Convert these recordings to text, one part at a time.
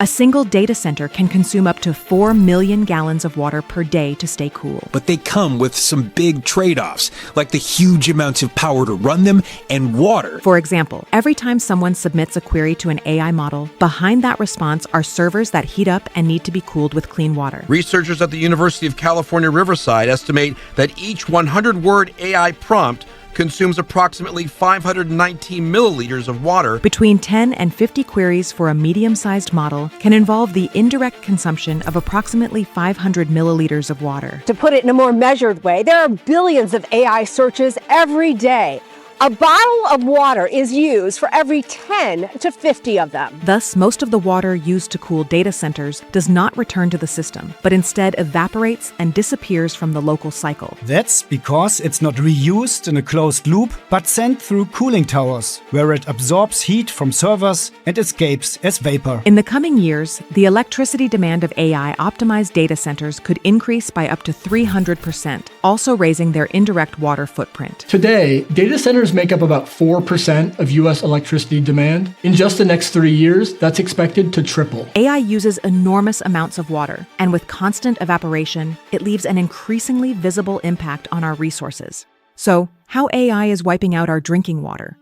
A single data center can consume up to 4 million gallons of water per day to stay cool. But they come with some big trade-offs, like the huge amounts of power to run them and water. For example, every time someone submits a query to an AI model, behind that response are servers that heat up and need to be cooled with clean water. Researchers at the University of California, Riverside estimate that each 100-word AI prompt consumes approximately 519 milliliters of water. Between 10 and 50 queries for a medium-sized model can involve the indirect consumption of approximately 500 milliliters of water. To put it in a more measured way, there are billions of AI searches every day. A bottle of water is used for every 10 to 50 of them. Thus, most of the water used to cool data centers does not return to the system, but instead evaporates and disappears from the local cycle. That's because it's not reused in a closed loop, but sent through cooling towers, where it absorbs heat from servers and escapes as vapor. In the coming years, the electricity demand of AI-optimized data centers could increase by up to 300%, also raising their indirect water footprint. Today, data centers make up about 4% of U.S. electricity demand. In just the next 3 years, that's expected to triple. AI uses enormous amounts of water, and with constant evaporation, it leaves an increasingly visible impact on our resources. So, how AI is wiping out our drinking water?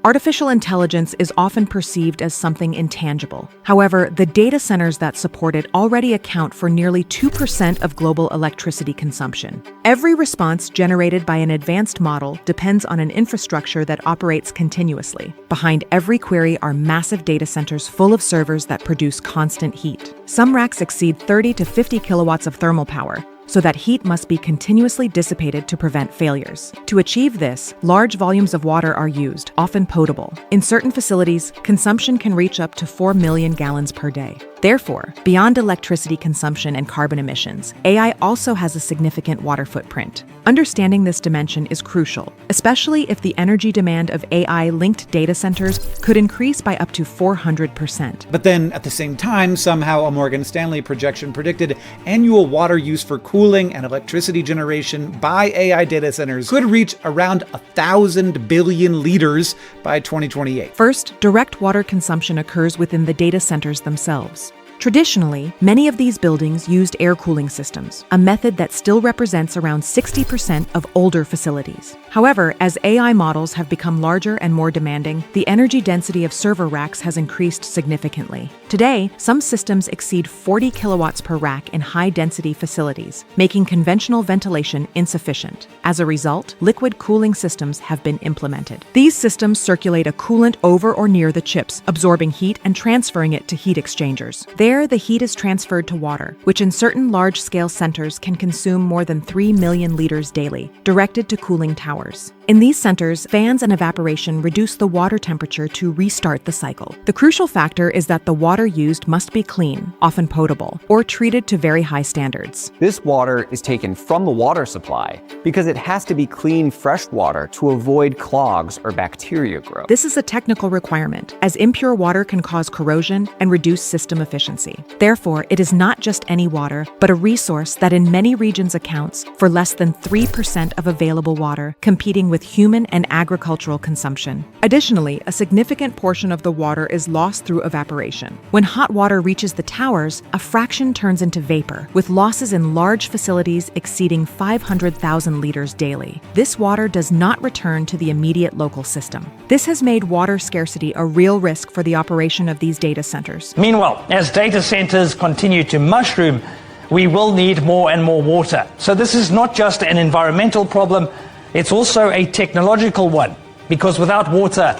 Artificial intelligence is often perceived as something intangible. However, the data centers that support it already account for nearly 2% of global electricity consumption. Every response generated by an advanced model depends on an infrastructure that operates continuously. Behind every query are massive data centers full of servers that produce constant heat. Some racks exceed 30 to 50 kilowatts of thermal power, so that heat must be continuously dissipated to prevent failures. To achieve this, large volumes of water are used, often potable. In certain facilities, consumption can reach up to 4 million gallons per day. Therefore, beyond electricity consumption and carbon emissions, AI also has a significant water footprint. Understanding this dimension is crucial, especially if the energy demand of AI-linked data centers could increase by up to 400%. But then, at the same time, somehow a Morgan Stanley projection predicted annual water use for cooling and electricity generation by AI data centers could reach around 1,000 billion liters by 2028. First, direct water consumption occurs within the data centers themselves. Traditionally, many of these buildings used air cooling systems, a method that still represents around 60% of older facilities. However, as AI models have become larger and more demanding, the energy density of server racks has increased significantly. Today, some systems exceed 40 kilowatts per rack in high-density facilities, making conventional ventilation insufficient. As a result, liquid cooling systems have been implemented. These systems circulate a coolant over or near the chips, absorbing heat and transferring it to heat exchangers. There, the heat is transferred to water, which in certain large-scale centers can consume more than 3 million liters daily, directed to cooling towers. In these centers, fans and evaporation reduce the water temperature to restart the cycle. The crucial factor is that the water used must be clean, often potable, or treated to very high standards. This water is taken from the water supply because it has to be clean, fresh water to avoid clogs or bacteria growth. This is a technical requirement, as impure water can cause corrosion and reduce system efficiency. Therefore, it is not just any water, but a resource that in many regions accounts for less than 3% of available water, competing with human and agricultural consumption. Additionally, a significant portion of the water is lost through evaporation. When hot water reaches the towers, a fraction turns into vapor, with losses in large facilities exceeding 500,000 liters daily. This water does not return to the immediate local system. This has made water scarcity a real risk for the operation of these data centers. Meanwhile, as data centers continue to mushroom, we will need more and more water. So this is not just an environmental problem, it's also a technological one, because without water,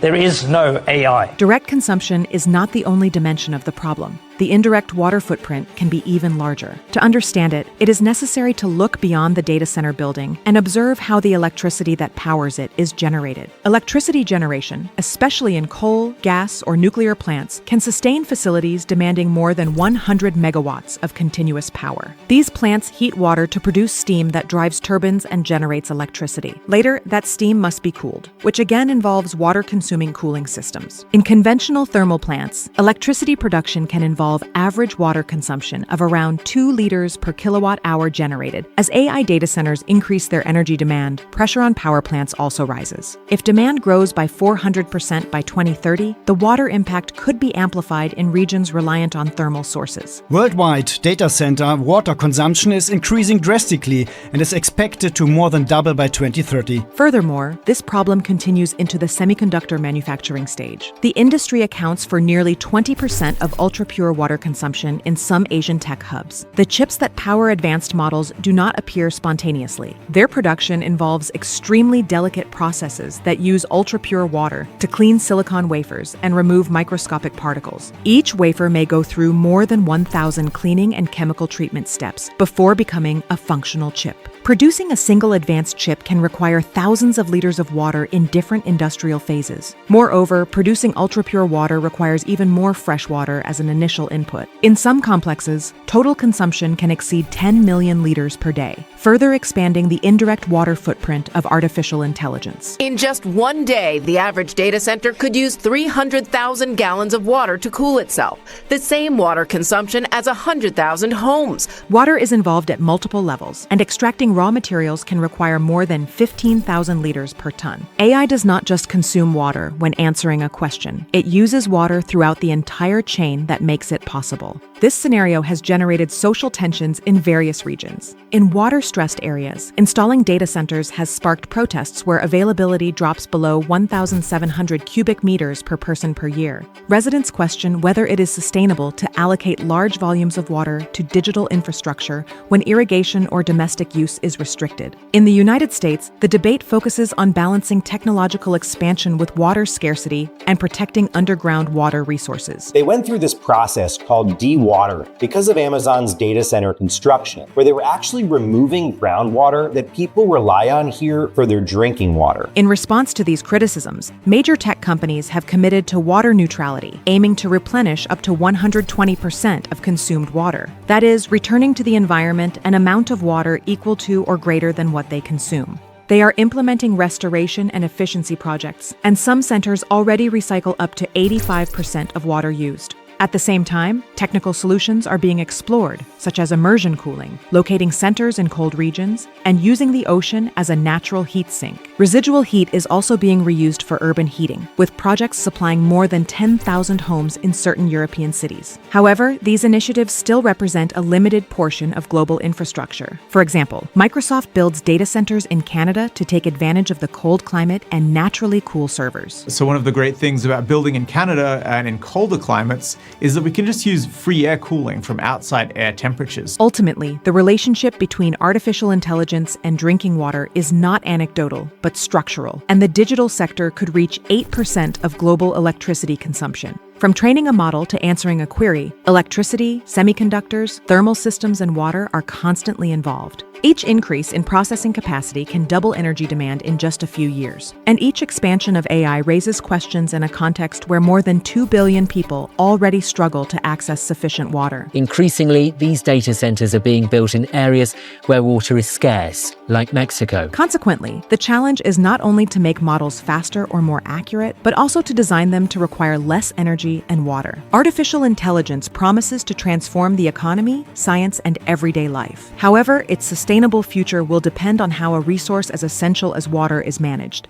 there is no AI. Direct consumption is not the only dimension of the problem. The indirect water footprint can be even larger. To understand it, it is necessary to look beyond the data center building and observe how the electricity that powers it is generated. Electricity generation, especially in coal, gas, or nuclear plants, can sustain facilities demanding more than 100 megawatts of continuous power. These plants heat water to produce steam that drives turbines and generates electricity. Later, that steam must be cooled, which again involves water-consuming cooling systems. In conventional thermal plants, electricity production can involve involve average water consumption of around 2 liters per kilowatt hour generated. As AI data centers increase their energy demand, pressure on power plants also rises. If demand grows by 400% by 2030, the water impact could be amplified in regions reliant on thermal sources. Worldwide, data center water consumption is increasing drastically and is expected to more than double by 2030. Furthermore, this problem continues into the semiconductor manufacturing stage. The industry accounts for nearly 20% of ultra-pure water consumption in some Asian tech hubs. The chips that power advanced models do not appear spontaneously. Their production involves extremely delicate processes that use ultra-pure water to clean silicon wafers and remove microscopic particles. Each wafer may go through more than 1,000 cleaning and chemical treatment steps before becoming a functional chip. Producing a single advanced chip can require thousands of liters of water in different industrial phases. Moreover, producing ultra-pure water requires even more fresh water as an initial input. In some complexes, total consumption can exceed 10 million liters per day, further expanding the indirect water footprint of artificial intelligence. In just one day, the average data center could use 300,000 gallons of water to cool itself, the same water consumption as 100,000 homes. Water is involved at multiple levels, and extracting raw materials can require more than 15,000 liters per ton. AI does not just consume water when answering a question. It uses water throughout the entire chain that makes it possible. This scenario has generated social tensions in various regions. In water-stressed areas, installing data centers has sparked protests where availability drops below 1,700 cubic meters per person per year. Residents question whether it is sustainable to allocate large volumes of water to digital infrastructure when irrigation or domestic use is restricted. In the United States, the debate focuses on balancing technological expansion with water scarcity and protecting underground water resources. They went through this process called de-water because of Amazon's data center construction, where they were actually removing groundwater that people rely on here for their drinking water. In response to these criticisms, major tech companies have committed to water neutrality, aiming to replenish up to 120% of consumed water. That is, returning to the environment an amount of water equal to or greater than what they consume. They are implementing restoration and efficiency projects, and some centers already recycle up to 85% of water used. At the same time, technical solutions are being explored, such as immersion cooling, locating centers in cold regions, and using the ocean as a natural heat sink. Residual heat is also being reused for urban heating, with projects supplying more than 10,000 homes in certain European cities. However, these initiatives still represent a limited portion of global infrastructure. For example, Microsoft builds data centers in Canada to take advantage of the cold climate and naturally cool servers. So one of the great things about building in Canada and in colder climates is that we can just use free air cooling from outside air temperatures. Ultimately, the relationship between artificial intelligence and drinking water is not anecdotal, but structural, and the digital sector could reach 8% of global electricity consumption. From training a model to answering a query, electricity, semiconductors, thermal systems, and water are constantly involved. Each increase in processing capacity can double energy demand in just a few years. And each expansion of AI raises questions in a context where more than 2 billion people already struggle to access sufficient water. Increasingly, these data centers are being built in areas where water is scarce, like Mexico. Consequently, the challenge is not only to make models faster or more accurate, but also to design them to require less energy and water. Artificial intelligence promises to transform the economy, science, and everyday life. However, its sustainable future will depend on how a resource as essential as water is managed.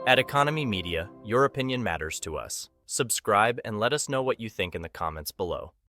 At Economy Media, your opinion matters to us. Subscribe and let us know what you think in the comments below.